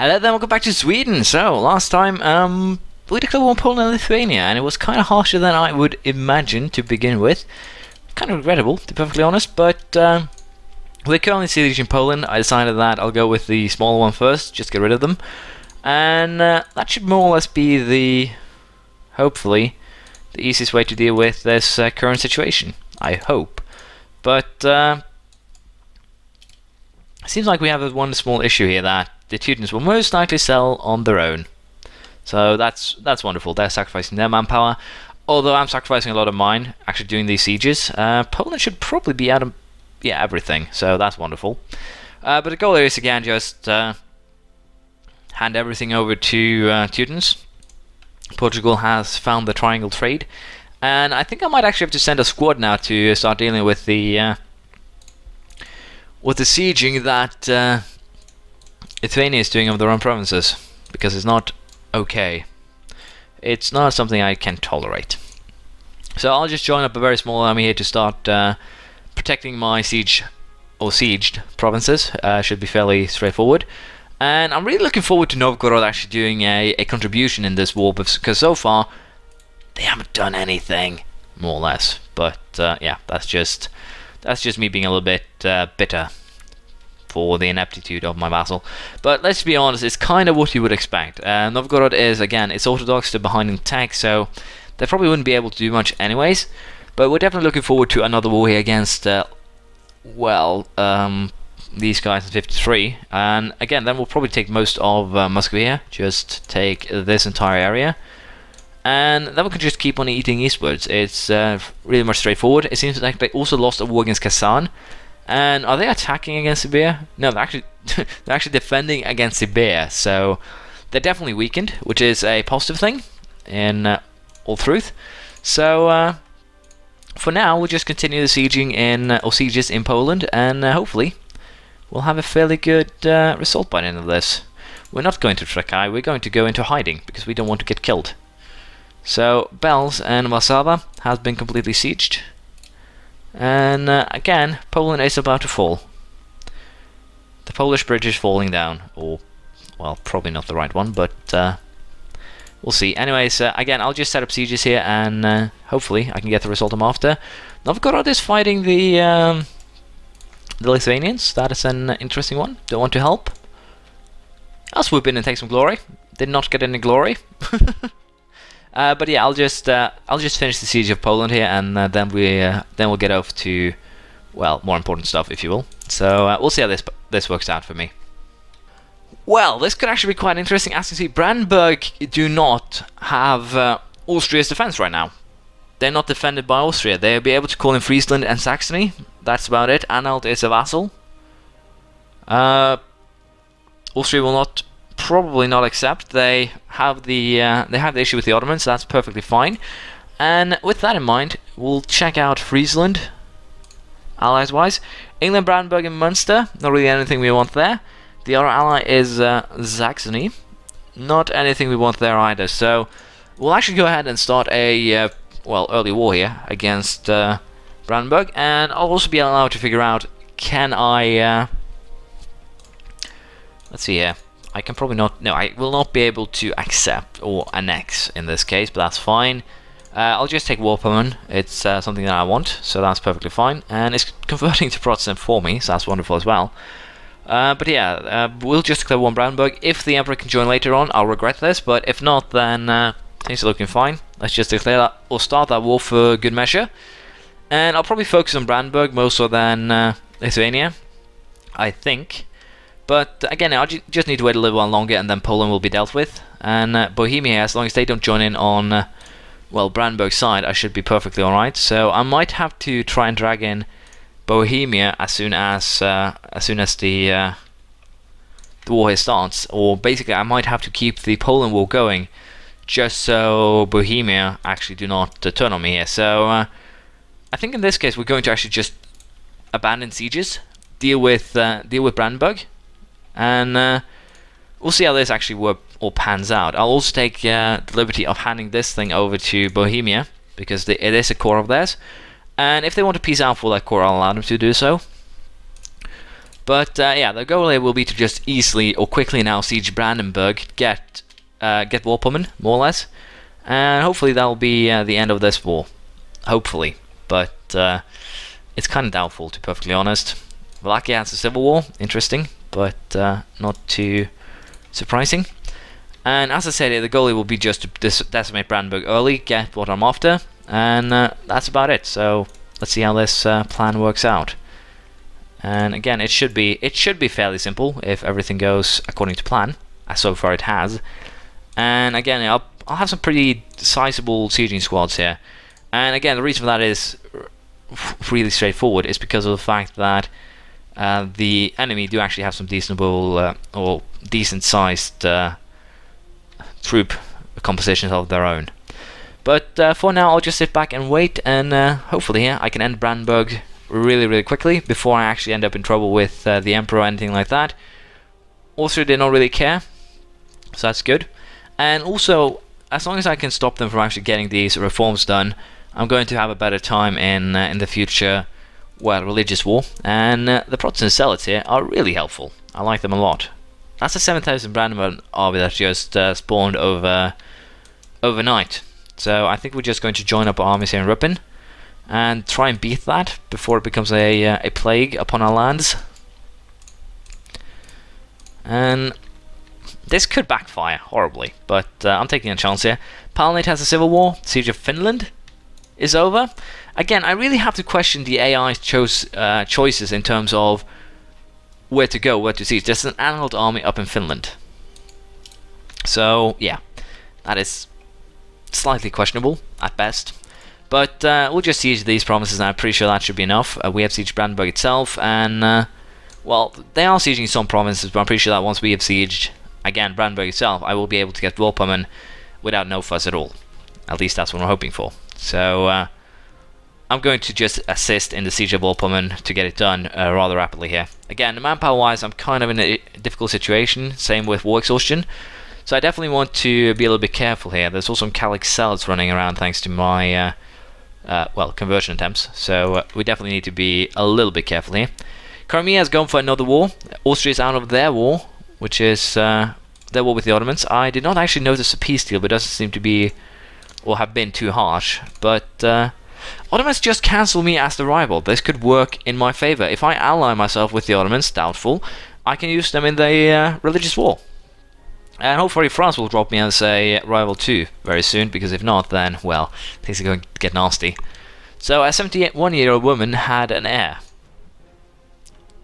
Hello there, welcome back to Sweden. So, last time, we declared war on Poland and Lithuania, and it was kind of harsher than I would imagine to begin with. Kind of regrettable, to be perfectly honest, but we're currently sieging Poland. I decided that I'll go with the smaller one first, just get rid of them. And that should more or less be hopefully, the easiest way to deal with this current situation. I hope. But, seems like we have one small issue here that the Teutons will most likely sell on their own. So that's wonderful. They're sacrificing their manpower. Although I'm sacrificing a lot of mine actually doing these sieges. Poland should probably be out of everything. So that's wonderful. But the goal here is again just hand everything over to Teutons. Portugal has found the triangle trade. And I think I might actually have to send a squad now to start dealing with the sieging that Lithuania is doing of their own provinces, because it's not okay. It's not something I can tolerate. So I'll just join up a very small army here to start protecting my sieged provinces. Should be fairly straightforward. And I'm really looking forward to Novgorod actually doing a contribution in this war, because so far they haven't done anything, more or less. But yeah, that's just me being a little bit bitter for the ineptitude of my vassal. But let's be honest, it's kind of what you would expect. Novgorod is, again, it's orthodox, they're behind in tech, so they probably wouldn't be able to do much anyways. But we're definitely looking forward to another war here against, these guys in 53. And again, then we'll probably take most of Muscovy here, just take this entire area. And then we can just keep on eating eastwards. It's really much straightforward. It seems like they also lost a war against Kazan. And are they attacking against Siberia? No, they're actually defending against Siberia. So they're definitely weakened, which is a positive thing in all truth. So for now, we'll just continue the sieges in Poland, and hopefully we'll have a fairly good result by the end of this. We're not going to Trakai, we're going to go into hiding because we don't want to get killed. So Belz and Warszawa has been completely sieged. And again, Poland is about to fall. The Polish bridge is falling down, or, well, probably not the right one, but we'll see. Anyways, again, I'll just set up sieges here, and hopefully I can get the result I'm after. Novgorod is fighting the Lithuanians. That is an interesting one. Don't want to help. I'll swoop in and take some glory. Did not get any glory. But yeah, I'll just finish the siege of Poland here, and then we'll get over to, well, more important stuff, if you will. So we'll see how this works out for me. Well, this could actually be quite interesting. As you see, Brandenburg do not have Austria's defense right now. They're not defended by Austria. They'll be able to call in Friesland and Saxony. That's about it. Anhalt is a vassal. Austria will probably not accept. They have the issue with the Ottomans, so that's perfectly fine. And with that in mind, we'll check out Friesland, allies wise. England, Brandenburg, and Munster, not really anything we want there. The other ally is Saxony, not anything we want there either. So we'll actually go ahead and start a early war here against Brandenburg, and I'll also be allowed to figure out, can I let's see here. I can probably not, no, I will not be able to accept or annex in this case, but that's fine. I'll just take Owerpowered. It's something that I want, so that's perfectly fine. And it's converting to Protestant for me, so that's wonderful as well. But yeah, we'll just declare war on Brandenburg. If the Emperor can join later on, I'll regret this, but if not, then things are looking fine. Let's just declare that, or start that war for good measure. And I'll probably focus on Brandenburg more so than Lithuania, I think. But again, I just need to wait a little while longer, and then Poland will be dealt with. And Bohemia, as long as they don't join in on, Brandenburg's side, I should be perfectly alright. So I might have to try and drag in Bohemia as soon as the war here starts. Or basically, I might have to keep the Poland war going, just so Bohemia actually do not turn on me here. So I think in this case, we're going to actually just abandon sieges, deal with Brandenburg. And we'll see how this actually pans out. I'll also take the liberty of handing this thing over to Bohemia, because it is a core of theirs. And if they want to peace out for that core, I'll allow them to do so. But yeah, the goal here will be to just easily or quickly now siege Brandenburg, get Owerpowered, more or less, and hopefully that will be the end of this war. Hopefully, but it's kind of doubtful, to be perfectly honest. Wallachia has a civil war, interesting, but not too surprising. And as I said, the goal will be just to decimate Brandenburg early, get what I'm after, and that's about it. So let's see how this plan works out. And again, it should be fairly simple if everything goes according to plan, as so far it has. And again, I'll have some pretty sizable sieging squads here. And again, the reason for that is really straightforward. It's because of the fact that the enemy do actually have some or decent-sized troop compositions of their own. But for now, I'll just sit back and wait, and hopefully here I can end Brandenburg really quickly before I actually end up in trouble with the Emperor or anything like that. Austria did not really care, so that's good. And also, as long as I can stop them from actually getting these reforms done, I'm going to have a better time in the future, well, religious war. And the Protestant zealots here are really helpful. I like them a lot. That's a 7,000 Brandenburg army that just spawned overnight. So I think we're just going to join up our armies here in Rupin and try and beat that before it becomes a plague upon our lands. And this could backfire horribly, but I'm taking a chance here. Palanate has a civil war. Siege of Finland is over. Again, I really have to question the AI's choices in terms of where to go, where to siege. There's an annulled army up in Finland. So, yeah, that is slightly questionable at best. But we'll just siege these provinces, and I'm pretty sure that should be enough. We have sieged Brandenburg itself, and, well, they are sieging some provinces, but I'm pretty sure that once we have sieged, again, Brandenburg itself, I will be able to get Owerpowered without no fuss at all. At least that's what we're hoping for. So, I'm going to just assist in the siege of Owerpowered to get it done rather rapidly here. Again, manpower-wise, I'm kind of in a difficult situation, same with war exhaustion. So I definitely want to be a little bit careful here. There's also some Calic zealots running around thanks to my well, conversion attempts, so we definitely need to be a little bit careful here. Crimea has gone for another war. Austria is out of their war, which is their war with the Ottomans. I did not actually notice a peace deal, but it doesn't seem to be, or have been, too harsh. But Ottomans just cancel me as the rival. This could work in my favor. If I ally myself with the Ottomans, doubtful, I can use them in the religious war. And hopefully France will drop me as a rival too very soon, because if not, then, well, things are going to get nasty. So a 71-year-old woman had an heir.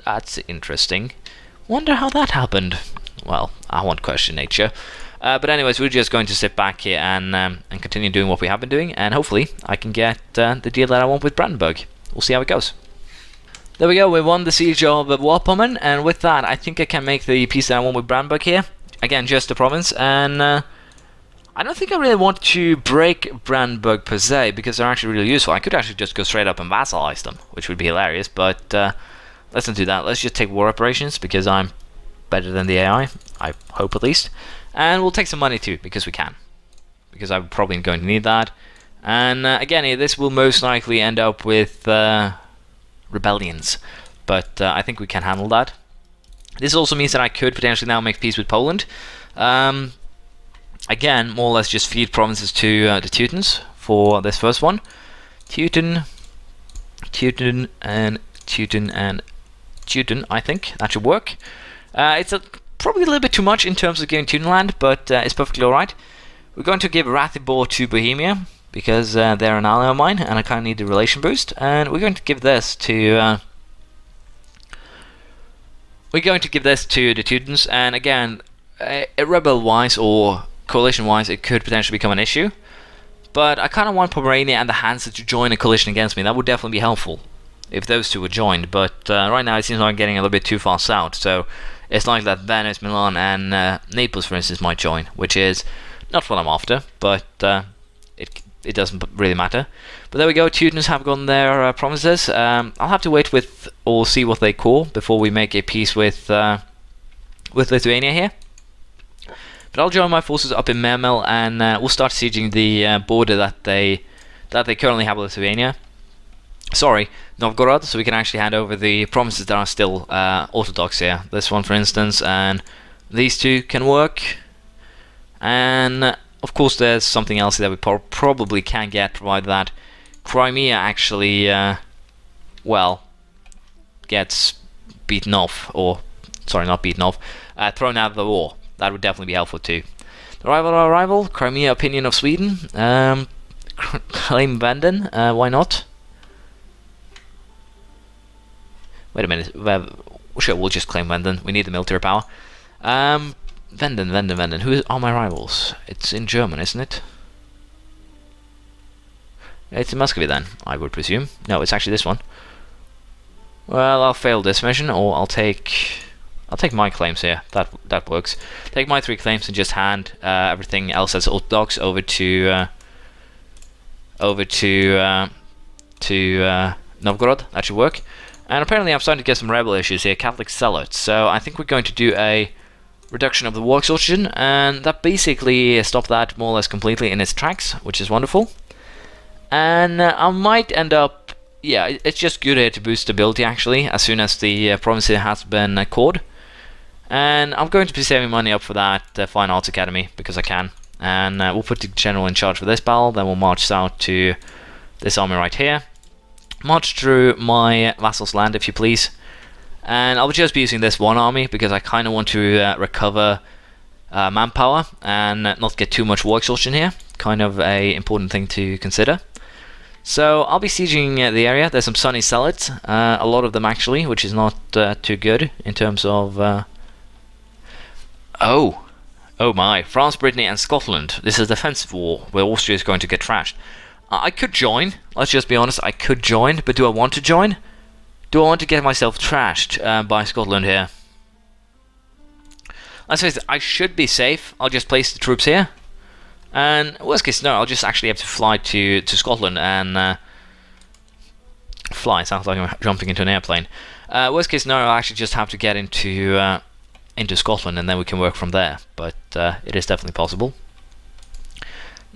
That's interesting. Wonder how that happened. Well, I won't question nature. But anyways, we're just going to sit back here and continue doing what we have been doing, and hopefully I can get the deal that I want with Brandenburg. We'll see how it goes. There we go, we won the siege of Owerpowered, and with that, I think I can make the peace that I want with Brandenburg here. Again, just the province, and I don't think I really want to break Brandenburg per se, because they're actually really useful. I could actually just go straight up and vassalize them, which would be hilarious, but let's not do that. Let's just take war operations, because I'm better than the AI, I hope at least. And we'll take some money too, because we can. Because I'm probably going to need that. And again, this will most likely end up with rebellions, but I think we can handle that. This also means that I could potentially now make peace with Poland. Again, more or less just feed provinces to the Teutons for this first one. Teuton, and Teuton, and Teuton, I think. That should work. It's probably a little bit too much in terms of giving Teutonland, but it's perfectly alright. We're going to give Ratibor to Bohemia, because they're an ally of mine, and I kind of need the relation boost. And we're going to give this to... the Teutons, and again, rebel-wise or coalition-wise, it could potentially become an issue. But I kind of want Pomerania and the Hansa to join a coalition against me. That would definitely be helpful if those two were joined. But right now, it seems like I'm getting a little bit too far south. So it's likely that Venice, Milan, and Naples, for instance, might join, which is not what I'm after. But it doesn't really matter. But there we go, Teutons have gotten their promises. I'll have to wait with, or see what they call, before we make a peace with Lithuania here. But I'll join my forces up in Mermel, and we'll start sieging the border that they currently have with Lithuania. sorry, Novgorod, so we can actually hand over the provinces that are still Orthodox here. This one, for instance, and these two can work. And of course, there's something else that we probably can get, provided that Crimea actually, well, gets beaten off, or sorry, not beaten off, thrown out of the war. That would definitely be helpful too. Arrival, Crimea, opinion of Sweden. Claim Vanden, why not? Wait a minute, sure, we'll just claim Vanden. We need the military power. Venden. Who are my rivals? It's in German, isn't it? It's in Muscovy then, I would presume. No, it's actually this one. Well, I'll fail this mission, or I'll take my claims here. That works. Take my 3 claims and just hand everything else as Orthodox over to Novgorod. That should work. And apparently I'm starting to get some rebel issues here, Catholic zealots. So I think we're going to do a reduction of the war exhaustion, and that basically stopped that more or less completely in its tracks, which is wonderful. And I might end up, yeah, it's just good here to boost stability actually, as soon as the province here has been caught. And I'm going to be saving money up for that Fine Arts Academy, because I can. And we'll put the general in charge for this battle, then we'll march south to this army right here. March through my vassal's land, if you please. And I'll just be using this one army, because I kind of want to recover manpower, and not get too much war exhaustion here. Kind of a important thing to consider. So I'll be sieging the area. There's some sunny zealots, a lot of them actually, which is not too good in terms of... Oh my, France, Brittany and Scotland. This is a defensive war where Austria is going to get trashed. I could join, let's just be honest, I could join, but do I want to join? Do I want to get myself trashed by Scotland here? Let's face it, I should be safe. I'll just place the troops here. And worst case scenario, I'll just actually have to fly to Scotland and... fly, sounds like I'm jumping into an airplane. Worst case scenario, I'll actually just have to get into Scotland, and then we can work from there. But it is definitely possible.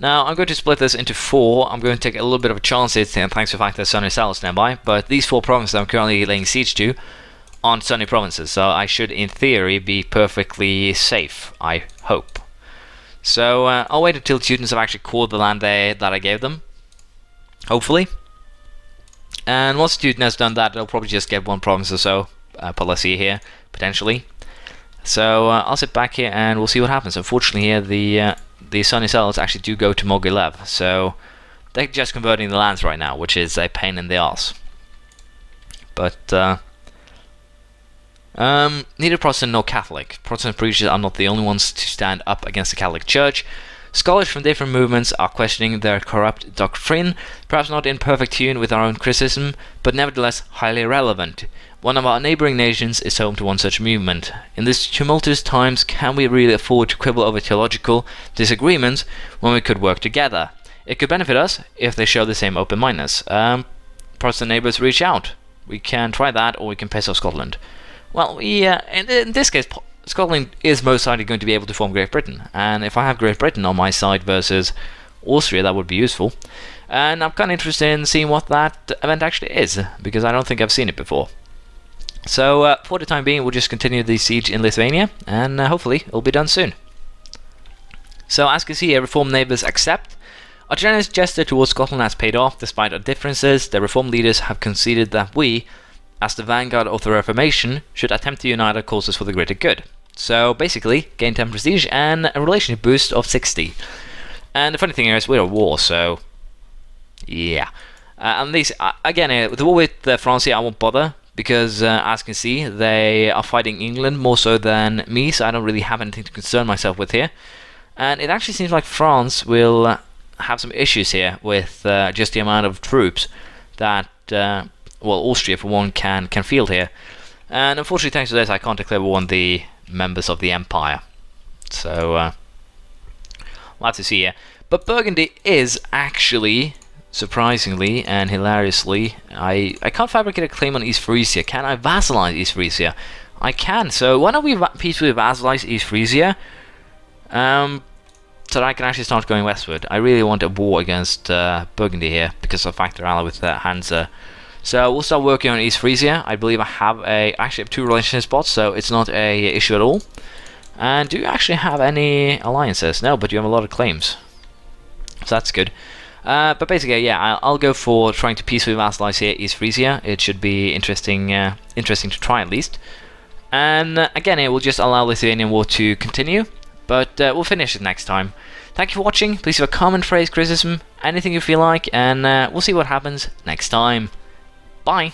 Now, I'm going to split this into 4. I'm going to take a little bit of a chance here, thanks to the fact that Sunny Salis nearby. But these 4 provinces I'm currently laying siege to aren't sunny provinces, so I should, in theory, be perfectly safe, I hope. So, I'll wait until Teutons have actually caught the land that I gave them. Hopefully. And once Teuton has done that, they'll probably just get 1 province or so, Polessia here, potentially. So, I'll sit back here and we'll see what happens. Unfortunately here, the Sunny Cells actually do go to Mogilev, so they're just converting the lands right now, which is a pain in the arse. But, neither Protestant nor Catholic. Protestant preachers are not the only ones to stand up against the Catholic Church. Scholars from different movements are questioning their corrupt doctrine, perhaps not in perfect tune with our own criticism, but nevertheless highly relevant. One of our neighbouring nations is home to one such movement. In these tumultuous times, can we really afford to quibble over theological disagreements when we could work together? It could benefit us if they show the same open-mindedness. Protestant neighbours, reach out. We can try that, or we can piss off Scotland. Well, in this case, Scotland is most likely going to be able to form Great Britain, and if I have Great Britain on my side versus Austria, that would be useful. And I'm kind of interested in seeing what that event actually is, because I don't think I've seen it before. So, for the time being, we'll just continue the siege in Lithuania, and hopefully it'll be done soon. So, as you can see here, Reformed neighbours accept. Our generous gesture towards Scotland has paid off. Despite our differences, the Reformed leaders have conceded that we, as the vanguard of the Reformation, should attempt to unite our causes for the greater good. So, basically, gain 10 prestige and a relationship boost of 60. And the funny thing here is, we're at war, so... yeah. And these, again, the war with France here, I won't bother. Because, as you can see, they are fighting England more so than me, so I don't really have anything to concern myself with here. And it actually seems like France will have some issues here with just the amount of troops that, well, Austria, for one, can field here. And unfortunately, thanks to this, I can't declare war on the members of the Empire. So, we'll have to see here. But Burgundy is actually... surprisingly and hilariously, I can't fabricate a claim on East Frisia. Can I vassalize East Frisia? I can, so why don't we peacefully vassalize East Frisia? So that I can actually start going westward. I really want a war against Burgundy here, because of the fact they're allied with Hansa So we'll start working on East Frisia. I believe I have actually have 2 relationship spots, so it's not a issue at all. And do you actually have any alliances? No, but you have a lot of claims, so that's good. But basically, yeah, I'll go for trying to peacefully vassalize here East Frisia. It should be interesting, interesting to try at least. And again, it will just allow Lithuanian war to continue. But we'll finish it next time. Thank you for watching. Please leave a comment, phrase, criticism, anything you feel like, and we'll see what happens next time. Bye.